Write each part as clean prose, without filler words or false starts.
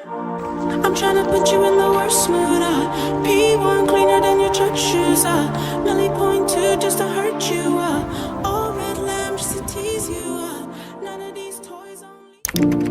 I'm trying to put you in the worst mood. P1 cleaner than your church shoes. Millie.2 just to hurt you. All red lamb just to tease you. None of these toys only.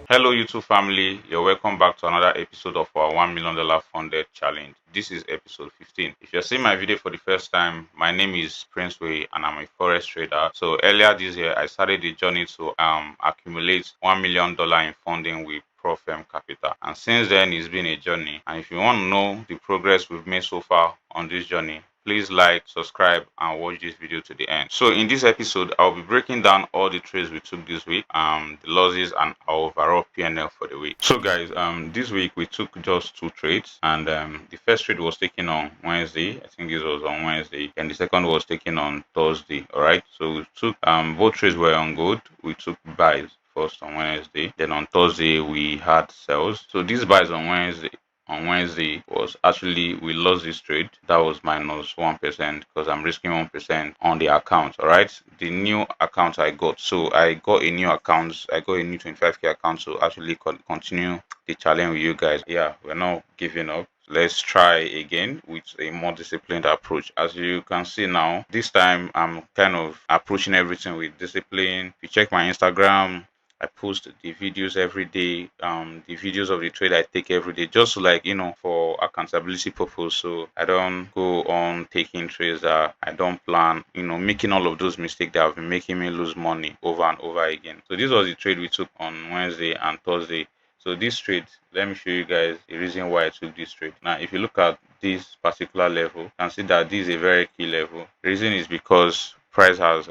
Hello, YouTube family. You're welcome back to another episode of our $1 million funded challenge. This is episode 15. If you're seeing my video for the first time, my name is Prince Way and I'm a forex trader. So earlier this year, I started the journey to accumulate $1 million in funding with Profem Capital. And since then, it's been a journey. And if you want to know the progress we've made so far on this journey, please like, subscribe, and watch this video to the end. So in this episode, I'll be breaking down all the trades we took this week, the losses, and our overall PNL for the week. So guys, this week we took just 2 trades, and the first trade was taken on Wednesday. I think this was on Wednesday, and the second was taken on Thursday. All right. So we took both trades were on good. We took buys first on Wednesday, then on Thursday we had sells. So these buys on Wednesday was actually we lost this trade. That was minus 1% because I'm risking 1% on the account. All right, the new account I got. So I got a new account. I got a new 25k account to actually continue the challenge with you guys. Yeah, we're not giving up. Let's try again with a more disciplined approach. As you can see now, this time I'm kind of approaching everything with discipline. If you check my Instagram, I post the videos every day, the videos of the trade I take every day, just to, like, for accountability purpose. So I don't go on taking trades that I don't plan, making all of those mistakes that have been making me lose money over and over again. So this was the trade we took on Wednesday and Thursday. So this trade, let me show you guys the reason why I took this trade. Now, if you look at this particular level, you can see that this is a very key level. The reason is because price has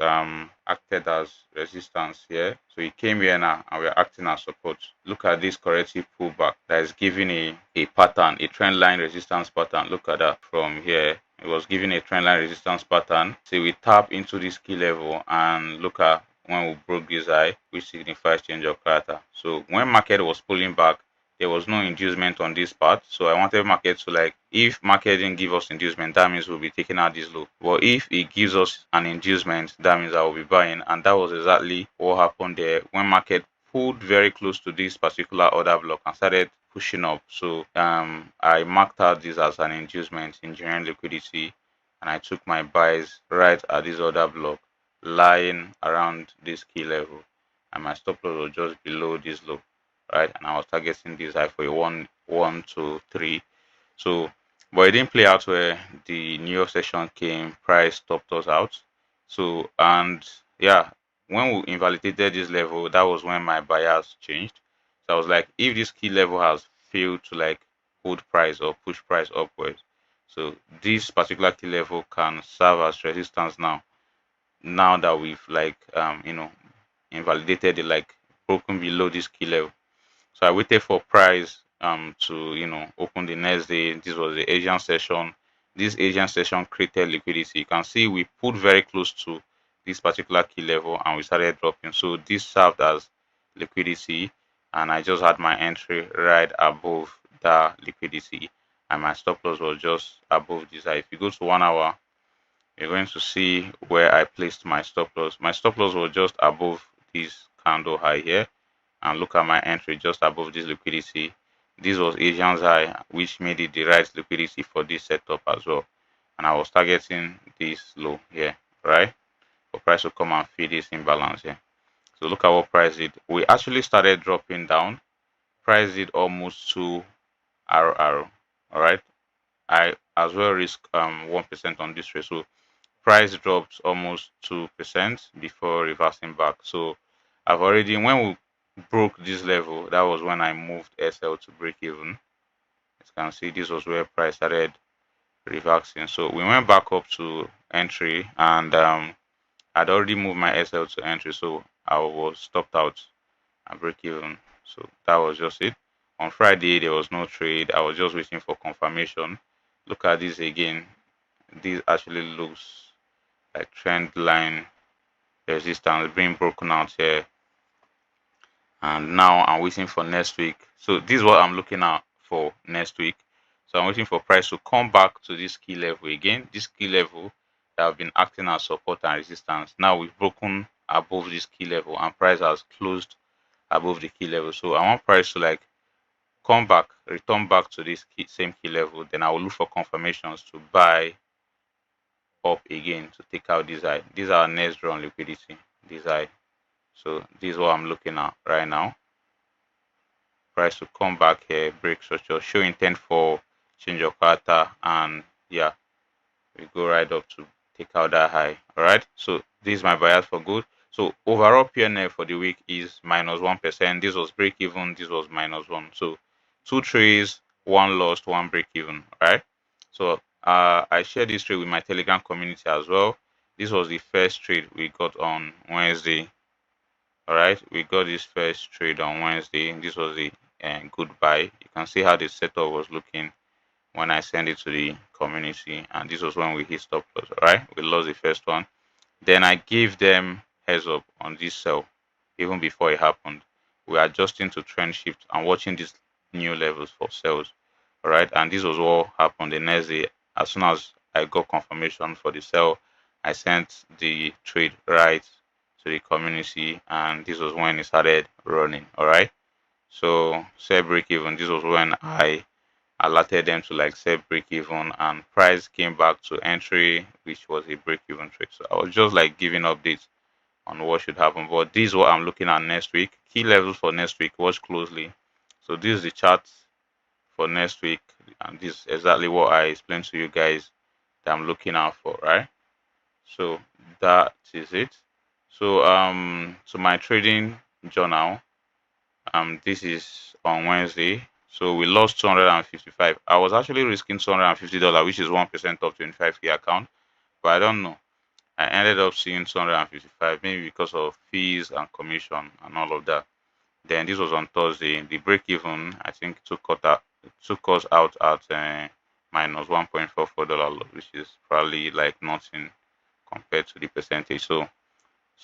acted as resistance here. So it came here now and we're acting as support. Look at this corrective pullback that is giving a pattern, a trend line resistance pattern. Look at that from here. It was giving a trend line resistance pattern. So we tap into this key level and look at when we broke this high, which signifies change of character. So when market was pulling back, there was no inducement on this part. So I wanted market to, like, if market didn't give us inducement, that means we'll be taking out this low. But if it gives us an inducement, that means I will be buying. And that was exactly what happened there when market pulled very close to this particular order block and started pushing up. So I marked out this as an inducement, engineering liquidity, and I took my buys right at this order block, lying around this key level, and my stop loss was just below this low, right? And I was targeting this high for a 1, 2, 3. So, but it didn't play out where the New York session came, price stopped us out. So, and yeah, when we invalidated this level, that was when my bias changed. So I was like, if this key level has failed to, like, hold price or push price upwards, so this particular key level can serve as resistance now that we've, like, invalidated it, like broken below this key level. So I waited for price to open the next day. This was the Asian session. This Asian session created liquidity. You can see we put very close to this particular key level and we started dropping. So this served as liquidity, and I just had my entry right above that liquidity, and my stop loss was just above this. If you go to 1 hour, you're going to see where I placed my stop loss. My stop loss was just above this candle high here, and look at my entry just above this liquidity. This was Asian's high, which made it the right liquidity for this setup as well. And I was targeting this low here, right? For price to come and feed this imbalance here. So look at what price did. We actually started dropping down. Price did almost 2 arrow. All right. I as well risk 1% on this trade. So price dropped almost 2% before reversing back. So I've already, when we broke this level, that was when I moved SL to break even. As you can see, this was where price started reversing. So we went back up to entry, and I'd already moved my SL to entry, so I was stopped out and break even. So that was just it. On Friday, there was no trade. I was just waiting for confirmation. Look at this again. This actually looks like trend line resistance being broken out here, and now I'm waiting for next week. So this is what I'm looking out for next week. So I'm waiting for price to come back to this key level again. This key level that have been acting as support and resistance. Now we've broken above this key level and price has closed above the key level. So I want price to like come back, return back to this same key level. Then I will look for confirmations to buy up again to take out this high. These are our next draw on liquidity. This high. So this is what I'm looking at right now. Price to come back here, break structure, show intent for change of character, and yeah, we go right up to take out that high. All right, so this is my bias for good. So overall PNL for the week is -1%. This was break even, this was -1. So 2 trades, 1 lost, 1 break even. All right, so I shared this trade with my Telegram community as well. This was the first trade we got on Wednesday. All right, we got this first trade on Wednesday. This was the good buy. You can see how the setup was looking when I sent it to the community, and this was when we hit stop loss. All right, we lost the first one. Then I gave them heads up on this sell even before it happened. We're adjusting to trend shift and watching these new levels for sells. All right, and this was what happened the next day. As soon as I got confirmation for the sell, I sent the trade right to the community, and this was when it started running. All right, so sell break even. This was when I alerted them to like sell break even, and price came back to entry, which was a break even trade. So I was just like giving updates on what should happen. But this is what I'm looking at next week. Key levels for next week, watch closely. So this is the chart for next week, and this is exactly what I explained to you guys that I'm looking out for, right? So that is it. So so my trading journal, this is on Wednesday. So we lost 255. I was actually risking $250, which is 1% of 25K account, but I don't know. I ended up seeing 255, maybe because of fees and commission and all of that. Then this was on Thursday. The break even, I think, took us out at minus $1.44, which is probably like nothing compared to the percentage. So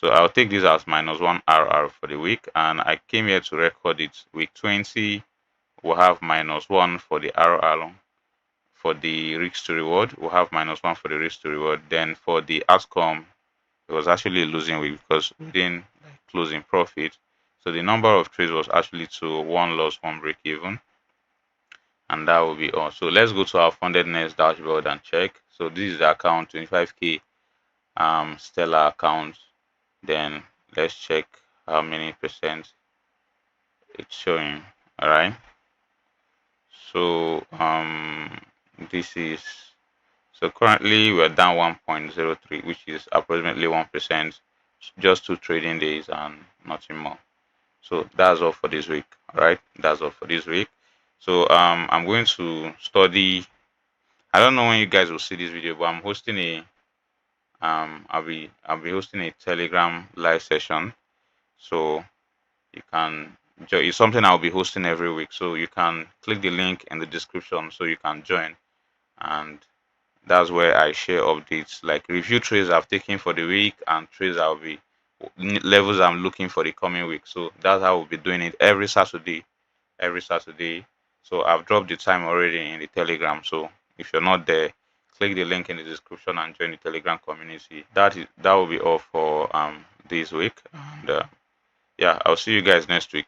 I'll take this as -1 RR for the week, and I came here to record it. Week 20 we'll have -1 for the RR. For the risk to reward, we'll have -1 for the risk to reward. Then for the outcome, it was actually a losing week because we didn't close in profit. So the number of trades was actually to 1 loss, 1 break even, and that will be all. So let's go to our funded nets dashboard and check. So this is the account, 25K Stellar account. Then let's check how many percent it's showing. All right, so this is, so currently we're down 1.03, which is approximately 1%, just 2 trading days and nothing more. So that's all for this week. All right, that's all for this week. So I'm going to study, I don't know when you guys will see this video, but I'm hosting a I'll be hosting a Telegram live session. So you can, it's something I'll be hosting every week, so you can click the link in the description so you can join, and that's where I share updates like review trades I've taken for the week and trades I'll be levels I'm looking for the coming week. So that's how we'll be doing it every Saturday. So I've dropped the time already in the Telegram, so if you're not there, click the link in the description and join the Telegram community. That will be all for this week, and yeah, I'll see you guys next week.